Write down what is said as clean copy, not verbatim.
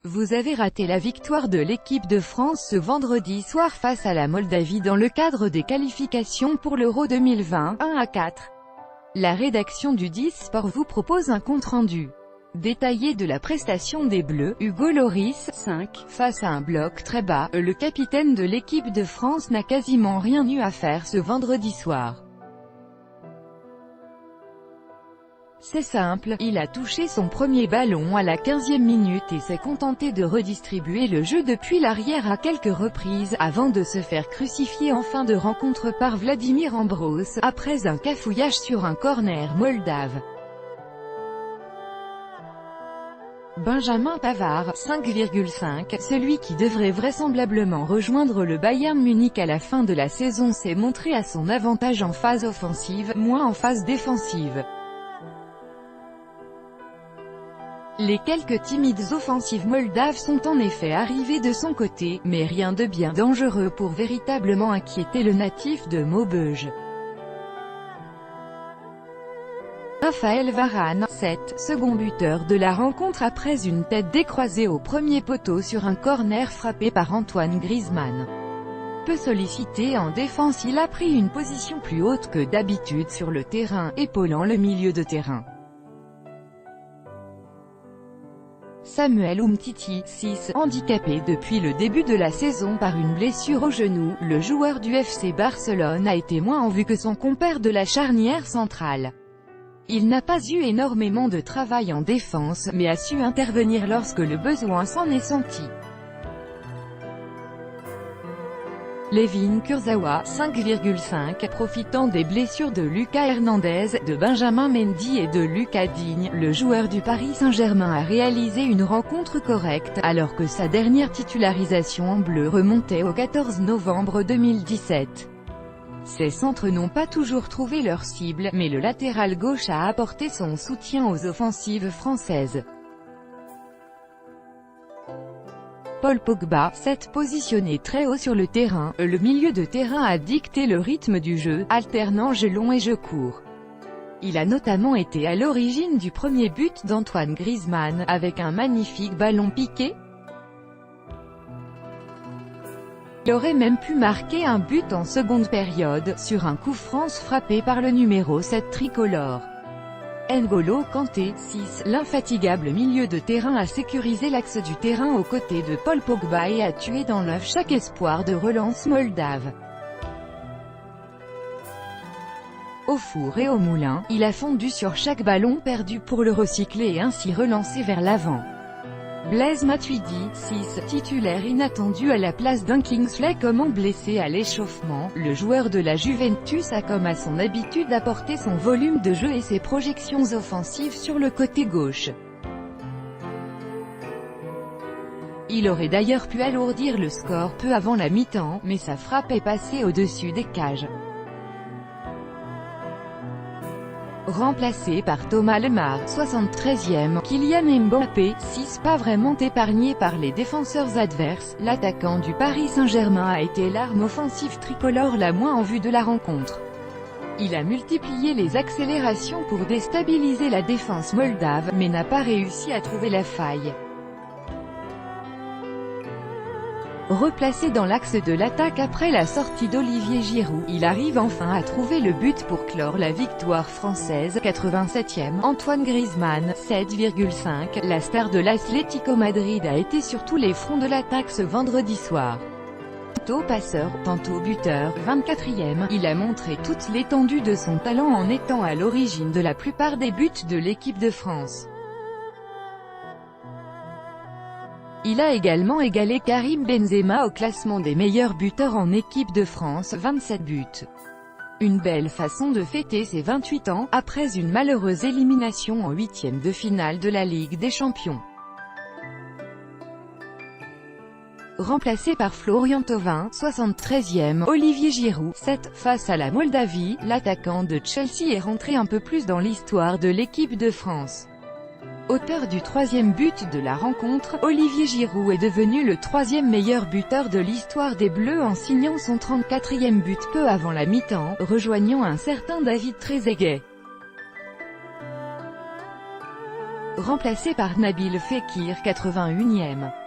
Vous avez raté la victoire de l'équipe de France ce vendredi soir face à la Moldavie dans le cadre des qualifications pour l'Euro 2020, 1-4. La rédaction du 10 Sport vous propose un compte-rendu détaillé de la prestation des Bleus. Hugo Lloris, 5, face à un bloc très bas, le capitaine de l'équipe de France n'a quasiment rien eu à faire ce vendredi soir. C'est simple, il a touché son premier ballon à la 15e minute et s'est contenté de redistribuer le jeu depuis l'arrière à quelques reprises, avant de se faire crucifier en fin de rencontre par Vladimir Ambros, après un cafouillage sur un corner moldave. Benjamin Pavard, 5,5, celui qui devrait vraisemblablement rejoindre le Bayern Munich à la fin de la saison, s'est montré à son avantage en phase offensive, moins en phase défensive. Les quelques timides offensives moldaves sont en effet arrivées de son côté, mais rien de bien dangereux pour véritablement inquiéter le natif de Maubeuge. Raphaël Varane, 7, second buteur de la rencontre après une tête décroisée au premier poteau sur un corner frappé par Antoine Griezmann. Peu sollicité en défense, il a pris une position plus haute que d'habitude sur le terrain, épaulant le milieu de terrain. Samuel Umtiti, 6, handicapé depuis le début de la saison par une blessure au genou, le joueur du FC Barcelone a été moins en vue que son compère de la charnière centrale. Il n'a pas eu énormément de travail en défense, mais a su intervenir lorsque le besoin s'en est senti. Layvin Kurzawa, 5,5, profitant des blessures de Lucas Hernandez, de Benjamin Mendy et de Lucas Digne, le joueur du Paris Saint-Germain a réalisé une rencontre correcte, alors que sa dernière titularisation en bleu remontait au 14 novembre 2017. Ses centres n'ont pas toujours trouvé leur cible, mais le latéral gauche a apporté son soutien aux offensives françaises. Paul Pogba, 7, positionné très haut sur le terrain, le milieu de terrain a dicté le rythme du jeu, alternant jeu long et jeu court. Il a notamment été à l'origine du premier but d'Antoine Griezmann, avec un magnifique ballon piqué. Il aurait même pu marquer un but en seconde période, sur un coup franc frappé par le numéro 7 tricolore. N'Golo Kanté, 6, l'infatigable milieu de terrain a sécurisé l'axe du terrain aux côtés de Paul Pogba et a tué dans l'œuf chaque espoir de relance moldave. Au four et au moulin, il a fondu sur chaque ballon perdu pour le recycler et ainsi relancer vers l'avant. Blaise Matuidi, 6, titulaire inattendu à la place d'un Kingsley Coman blessé à l'échauffement, le joueur de la Juventus a comme à son habitude apporté son volume de jeu et ses projections offensives sur le côté gauche. Il aurait d'ailleurs pu alourdir le score peu avant la mi-temps, mais sa frappe est passée au-dessus des cages. Remplacé par Thomas Lemar, 73e, Kylian Mbappé, 6, pas vraiment épargné par les défenseurs adverses, l'attaquant du Paris Saint-Germain a été l'arme offensive tricolore la moins en vue de la rencontre. Il a multiplié les accélérations pour déstabiliser la défense moldave, mais n'a pas réussi à trouver la faille. Replacé dans l'axe de l'attaque après la sortie d'Olivier Giroud, il arrive enfin à trouver le but pour clore la victoire française. 87e, Antoine Griezmann, 7,5, la star de l'Atlético Madrid a été sur tous les fronts de l'attaque ce vendredi soir. Tantôt passeur, tantôt buteur, 24e, il a montré toute l'étendue de son talent en étant à l'origine de la plupart des buts de l'équipe de France. Il a également égalé Karim Benzema au classement des meilleurs buteurs en équipe de France, 27 buts. Une belle façon de fêter ses 28 ans, après une malheureuse élimination en huitième de finale de la Ligue des Champions. Remplacé par Florian Thauvin, 73e, Olivier Giroud, 7, face à la Moldavie, l'attaquant de Chelsea est rentré un peu plus dans l'histoire de l'équipe de France. Auteur du troisième but de la rencontre, Olivier Giroud est devenu le troisième meilleur buteur de l'histoire des Bleus en signant son 34e but peu avant la mi-temps, rejoignant un certain David Trezeguet. remplacé par Nabil Fekir 81e.